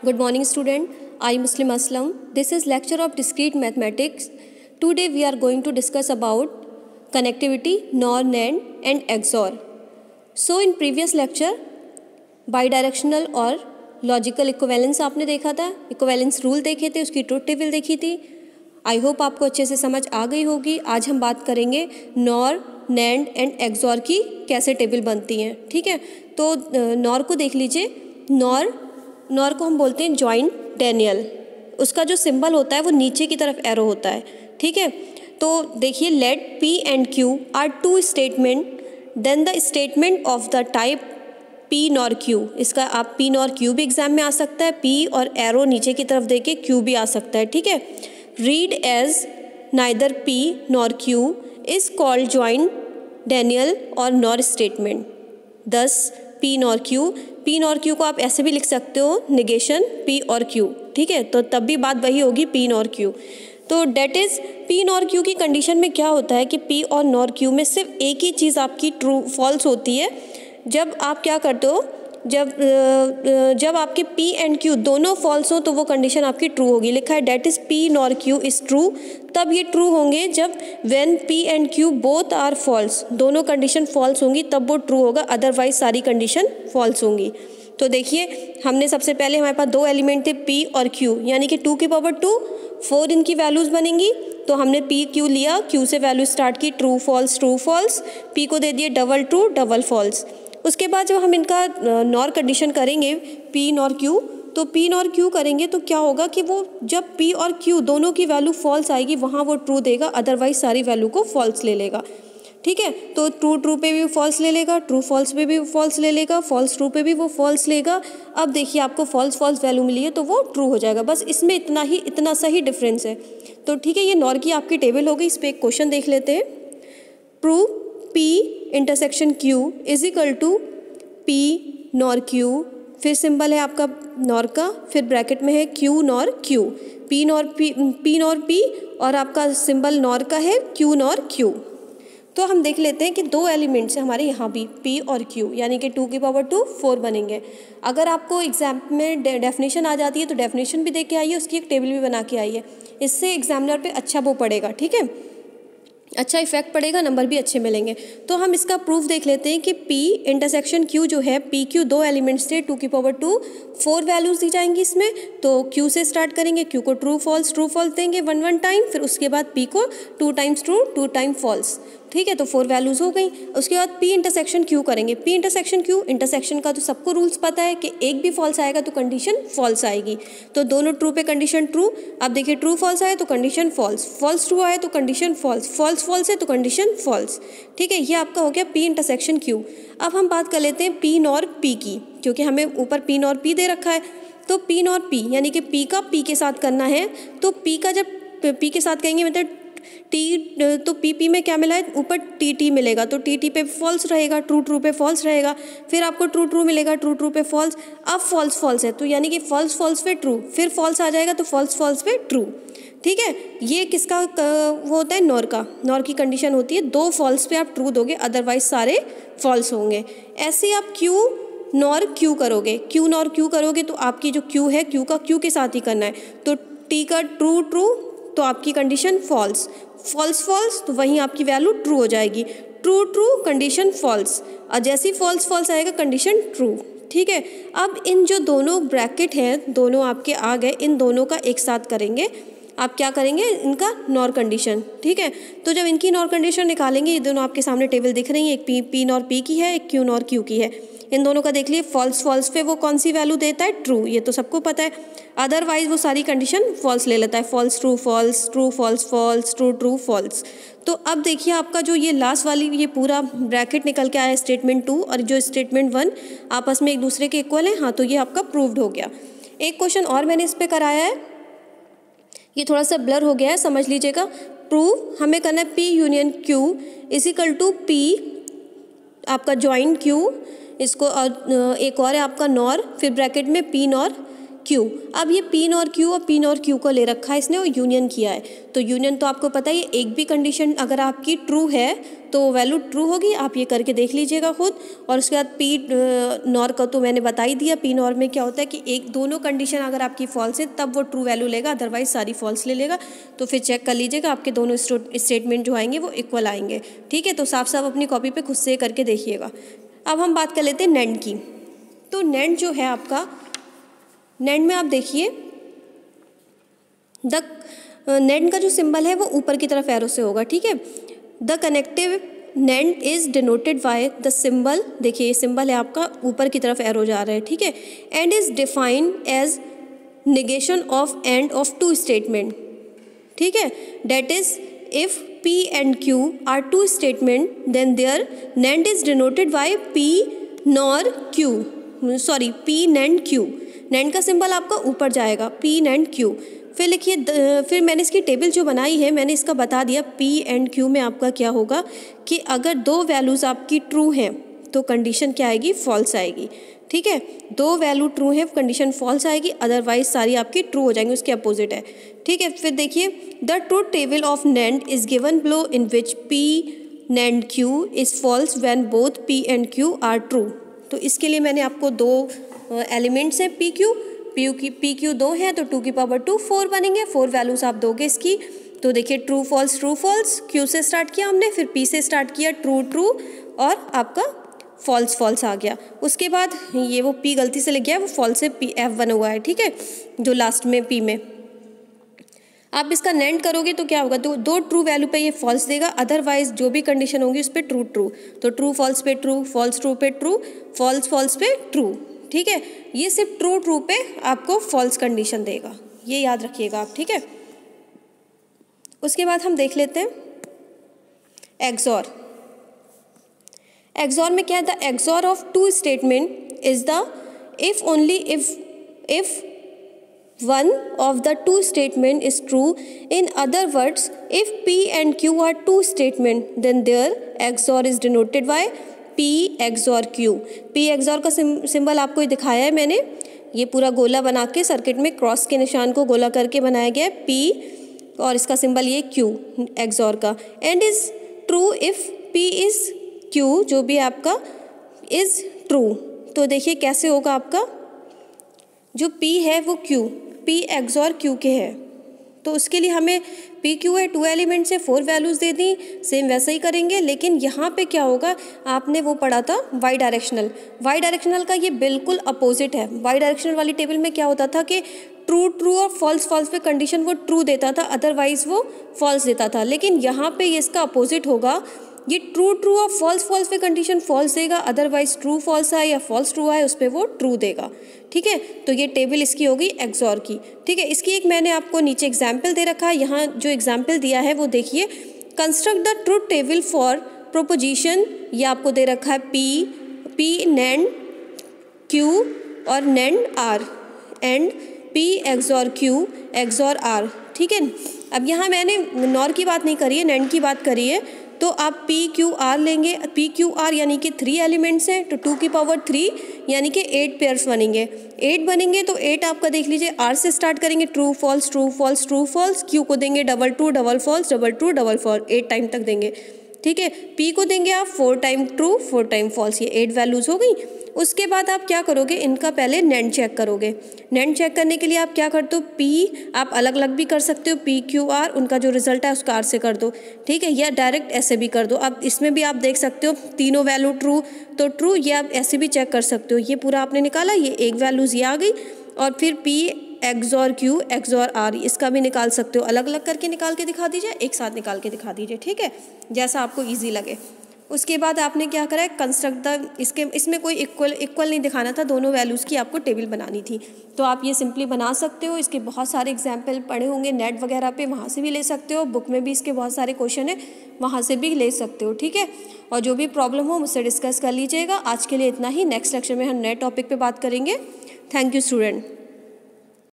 Good morning, student. I am Muslim Aslam. This is lecture of discrete mathematics. Today we are going to discuss about connectivity, NOR, NAND and XOR. So in previous lecture, bidirectional और logical equivalence आपने देखा था, equivalence rule देखे थे, उसकी truth table देखी थी. I hope आपको अच्छे से समझ आ गई होगी. आज हम बात करेंगे नॉर, नैंड एंड एक्सॉर की कैसे टेबल बनती हैं. ठीक है, तो नॉर को देख लीजिए. नॉर को हम बोलते हैं जॉइंट डेनियल. उसका जो सिंबल होता है वो नीचे की तरफ एरो होता है. ठीक है, तो देखिए, let P and Q are two statement, then the statement of the type P nor Q. इसका आप पी नॉर क्यू भी एग्जाम में आ सकता है. पी और एरो नीचे की तरफ देके क्यू भी आ सकता है. ठीक है, read as neither P nor Q is called joint denial और nor statement. Thus P nor Q, P nor Q को आप ऐसे भी लिख सकते हो, निगेशन पी और क्यू. ठीक है, तो तब भी बात वही होगी, पी नॉर क्यू. तो date is P nor Q की कंडीशन में क्या होता है कि पी और नॉर क्यू में सिर्फ एक ही चीज़ आपकी ट्रू फॉल्स होती है. जब आप क्या करते हो, जब आपके पी एंड क्यू दोनों फॉल्स हो तो वो कंडीशन आपकी ट्रू होगी. लिखा है that is P nor Q is true. तब ये ट्रू होंगे जब when P and Q both are false, दोनों कंडीशन फॉल्स होंगी तब वो ट्रू होगा, अदरवाइज सारी कंडीशन फॉल्स होंगी. तो देखिए, हमने सबसे पहले हमारे पास दो एलिमेंट थे पी और क्यू, यानी कि 2 की पावर 2, 4 इनकी वैल्यूज़ बनेंगी. तो हमने पी क्यू लिया, क्यू से वैल्यू स्टार्ट की, ट्रू फॉल्स, पी को दे दिए डबल ट्रू डबल फॉल्स. उसके बाद जब हम इनका नॉर कंडीशन करेंगे पी नॉर क्यू, तो पी नॉर क्यू करेंगे तो क्या होगा कि वो जब पी और क्यू दोनों की वैल्यू फॉल्स आएगी वहाँ वो ट्रू देगा, अदरवाइज सारी वैल्यू को फॉल्स ले लेगा. ठीक है, तो ट्रू पे भी फॉल्स ले लेगा, ट्रू फॉल्स पे भी फॉल्स ले लेगा, फॉल्स ट्रू पे भी वो फॉल्स लेगा. अब देखिए, आपको फॉल्स वैल्यू मिली है तो वो ट्रू हो जाएगा. बस इसमें इतना सा ही डिफरेंस है. तो ठीक है, ये नॉर की आपकी टेबल हो गई. इस पर एक क्वेश्चन देख लेते हैं. Prove P intersection Q is equal to P nor Q, फिर सिंबल है आपका नॉर का, फिर ब्रैकेट में है Q nor Q, P nor P और आपका सिंबल नॉर का है क्यू नॉर क्यू. तो हम देख लेते हैं कि दो एलिमेंट्स हैं हमारे यहाँ भी, पी और क्यू, यानी कि 2 की पावर 2 4 बनेंगे. अगर आपको एग्जाम में डेफिनेशन आ जाती है तो डेफिनेशन भी दे के आइए, उसकी एक टेबल भी बना के आइए. इससे एग्जामिनर पे अच्छा वो पड़ेगा. ठीक है, अच्छा इफेक्ट पड़ेगा, नंबर भी अच्छे मिलेंगे. तो हम इसका प्रूफ देख लेते हैं कि P इंटरसेक्शन Q जो है, पी क्यू दो एलिमेंट्स थे, 2 की पावर 2, 4 वैल्यूज़ दी जाएंगी इसमें. तो Q से स्टार्ट करेंगे, Q को ट्रू फॉल्स देंगे 1 टाइम, फिर उसके बाद P को 2 टाइम्स ट्रू 2 टाइम फॉल्स. ठीक है, तो 4 वैल्यूज़ हो गई. उसके बाद P इंटरसेक्शन Q करेंगे. P इंटरसेक्शन Q, इंटरसेक्शन का तो सबको रूल्स पता है कि एक भी फॉल्स आएगा तो कंडीशन फॉल्स आएगी. तो दोनों ट्रू पे कंडीशन ट्रू. अब देखिए, ट्रू फॉल्स आए तो कंडीशन फॉल्स ट्रू आए तो कंडीशन फॉल्स है तो कंडीशन फॉल्स. ठीक है, ये आपका हो गया P इंटरसेक्शन Q. अब हम बात कर लेते हैं P नॉर P की, क्योंकि हमें ऊपर P नॉर P दे रखा है. तो P नॉर P यानी कि P का P के साथ करना है. तो P का जब P के साथ कहेंगे मतलब टी, तो पी में क्या मिला है, ऊपर टी मिलेगा, तो टी पे फॉल्स रहेगा, ट्रू पे फॉल्स रहेगा. फिर आपको ट्रू मिलेगा, ट्रू पे फॉल्स. अब फॉल्स है तो यानी कि फॉल्स पे ट्रू, फिर फॉल्स आ जाएगा तो फॉल्स पे ट्रू. ठीक है, ये किसका वो होता है, नॉर की कंडीशन होती है. 2 फॉल्स पे आप ट्रू दोगे, अदरवाइज सारे फॉल्स होंगे. ऐसे आप क्यू नॉर क्यू करोगे तो आपकी जो क्यू है, क्यू का क्यू के साथ ही करना है. तो टी का ट्रू तो आपकी कंडीशन फॉल्स तो वहीं आपकी वैल्यू ट्रू हो जाएगी. ट्रू कंडीशन फॉल्स, और जैसी फॉल्स आएगा कंडीशन ट्रू. ठीक है, अब इन जो दोनों ब्रैकेट हैं, दोनों आपके आ गए, इन दोनों का एक साथ करेंगे. आप क्या करेंगे, इनका नॉर कंडीशन. ठीक है, तो जब इनकी नॉर कंडीशन निकालेंगे, ये दोनों आपके सामने टेबल दिख रही है, एक पी नॉर पी की है, एक क्यू नॉर क्यू की है. इन दोनों का देख लिए, फॉल्स पे वो कौन सी वैल्यू देता है, ट्रू, ये तो सबको पता है. अदरवाइज वो सारी कंडीशन फॉल्स ले लेता है, false true false true false. तो अब देखिए, आपका जो ये लास्ट वाली ये पूरा ब्रैकेट निकल के आया है, स्टेटमेंट 2 और जो स्टेटमेंट 1 आपस में एक दूसरे के इक्वल है. हाँ, तो ये आपका प्रूव्ड हो गया. एक क्वेश्चन और मैंने इस पर कराया है, ये थोड़ा सा ब्लर हो गया है, समझ लीजिएगा. प्रूव हमें करना है P union Q is equal to P आपका जॉइंट Q, इसको और एक और है आपका नॉर, फिर ब्रैकेट में P नॉर क्यू। अब ये पी नॉर क्यू और पी नॉर क्यू को ले रखा है इसने और यूनियन किया है। तो यूनियन तो आपको पता ही है, एक भी कंडीशन अगर आपकी ट्रू है तो वैल्यू ट्रू होगी। आप ये करके देख लीजिएगा खुद। और उसके बाद पी नॉर का तो मैंने बता ही दिया। पी नॉर में क्या होता है कि एक दोनों कंडीशन अगर आपकी फॉल्स है तब वो ट्रू वैल्यू लेगा, अदरवाइज सारी फॉल्स ले लेगा। तो फिर चेक कर लीजिएगा आपके दोनों स्टेटमेंट जो आएंगे वो इक्वल आएंगे। ठीक है, तो साफ साफ अपनी कॉपी पे खुद से करके देखिएगा। अब हम बात कर लेते हैं नेंड की। तो नेंड जो है आपका, नेंड में आप देखिए द नेंड का जो सिंबल है वो ऊपर की तरफ एरो से होगा। ठीक है, the connective NAND is denoted by the symbol, देखिए ये सिंबल है आपका, ऊपर की तरफ एरो जा रहा है। ठीक है, and is defined as negation of and of two statement. ठीक है, that is if P and Q are two statement, then their NAND is denoted by P nor Q, sorry P NAND Q। NAND का symbol आपका ऊपर जाएगा, P NAND Q। फिर लिखिए, फिर मैंने इसकी टेबल जो बनाई है मैंने इसका बता दिया। P and Q में आपका क्या होगा कि अगर दो वैल्यूज़ आपकी ट्रू हैं तो कंडीशन क्या आएगी, फॉल्स आएगी। ठीक है, दो वैल्यू ट्रू है कंडीशन फॉल्स आएगी, अदरवाइज सारी आपकी ट्रू हो जाएंगी, उसके अपोजिट है। ठीक है, फिर देखिए the truth table of NAND is given below in which P NAND Q is false when both P and Q are true. तो इसके लिए मैंने आपको दो एलिमेंट्स हैं P Q दो हैं तो 2 की पावर 2 4 बनेंगे। 4 वैल्यूज आप दोगे इसकी। तो देखिए ट्रू फॉल्स Q से स्टार्ट किया हमने, फिर P से स्टार्ट किया ट्रू और आपका फॉल्स आ गया। उसके बाद ये वो P गलती से लिख गया, वो फॉल्स से F बना हुआ है। ठीक है, जो लास्ट में P में आप इसका नेंड करोगे तो क्या होगा, दो ट्रू वैल्यू पे ये फॉल्स देगा, अदरवाइज जो भी कंडीशन होगी उस पर ट्रू। तो ट्रू फॉल्स पे ट्रू, फॉल्स ट्रू पे ट्रू, फॉल्स पे ट्रू। ठीक है, ये सिर्फ ट्रू पे आपको फॉल्स कंडीशन देगा, ये याद रखिएगा आप। ठीक है, उसके बाद हम देख लेते हैं एक्सॉर। एक्सॉर में क्या है, the XOR of two statement is the if only if one of the two statement is true. In other words, if P and Q are two statement, then their XOR is denoted by P XOR Q। P XOR का symbol आपको दिखाया है मैंने, ये पूरा गोला बना के सर्किट में क्रॉस के निशान को गोला करके बनाया गया है P और इसका सिंबल ये Q XOR का। And is true if P is Q, जो भी आपका इज ट्रू। तो देखिए कैसे होगा आपका, जो P है वो P XOR Q के है, तो उसके लिए हमें P Q है 2 एलिमेंट से 4 वैल्यूज़ दे दी, सेम वैसा ही करेंगे। लेकिन यहाँ पे क्या होगा, आपने वो पढ़ा था वाई डायरेक्शनल का ये बिल्कुल अपोजिट है। वाई डायरेक्शनल वाली टेबल में क्या होता था कि ट्रू और फॉल्स पे कंडीशन वो ट्रू देता था, अदरवाइज वो फॉल्स देता था। लेकिन यहाँ पे ये इसका अपोजिट होगा, ये ट्रू और फॉल्स पे कंडीशन फॉल्स देगा, अदरवाइज ट्रू फॉल्स आए या फॉल्स ट्रू आए उस पर वो ट्रू देगा। ठीक है, तो ये टेबल इसकी होगी एक्सॉर की। ठीक है, इसकी एक मैंने आपको नीचे एग्जाम्पल दे रखा है, यहाँ जो एग्जाम्पल दिया है वो देखिए। Construct the truth table for proposition, ये आपको दे रखा है P NAND Q और NAND R and P XOR Q XOR R। ठीक है, अब यहाँ मैंने नॉर की बात नहीं करी है, NAND की बात करी है। तो आप P Q R लेंगे, P Q R यानी कि 3 एलिमेंट्स हैं, तो 2 की पावर 3 यानी कि 8 पेयर्स बनेंगे। 8 बनेंगे तो 8 आपका देख लीजिए, R से स्टार्ट करेंगे, ट्रू फॉल्स Q को देंगे double true double false 8 time तक देंगे। ठीक है, P को देंगे आप 4 टाइम ट्रू 4 टाइम फॉल्स, ये 8 वैल्यूज़ हो गई। उसके बाद आप क्या करोगे, इनका पहले NAND चेक करोगे। NAND चेक करने के लिए आप क्या करते हो, P आप अलग अलग भी कर सकते हो, P Q R, उनका जो रिजल्ट है उसका R से कर दो। ठीक है, या डायरेक्ट ऐसे भी कर दो। अब इसमें भी आप देख सकते हो तीनों वैल्यू ट्रू तो ट्रू, ये आप ऐसे भी चेक कर सकते हो। ये पूरा आपने निकाला, ये एक वैल्यूज़ ये आ गई, और फिर P XOR Q XOR R इसका भी निकाल सकते हो। अलग अलग करके निकाल के दिखा दीजिए, एक साथ निकाल के दिखा दीजिए। ठीक है, जैसा आपको ईजी लगे। उसके बाद आपने क्या करा है, कंस्ट्रक्ट द, इसमें कोई इक्वल नहीं दिखाना था, दोनों वैल्यूज़ की आपको टेबल बनानी थी। तो आप ये सिंपली बना सकते हो। इसके बहुत सारे एग्जाम्पल पढ़े होंगे नेट वगैरह पे, वहाँ से भी ले सकते हो। बुक में भी इसके बहुत सारे क्वेश्चन है, वहाँ से भी ले सकते हो। ठीक है, और जो भी प्रॉब्लम हो मुझसे डिस्कस कर लीजिएगा। आज के लिए इतना ही, नेक्स्ट लेक्चर में हम नए टॉपिक पर बात करेंगे। Thank you student.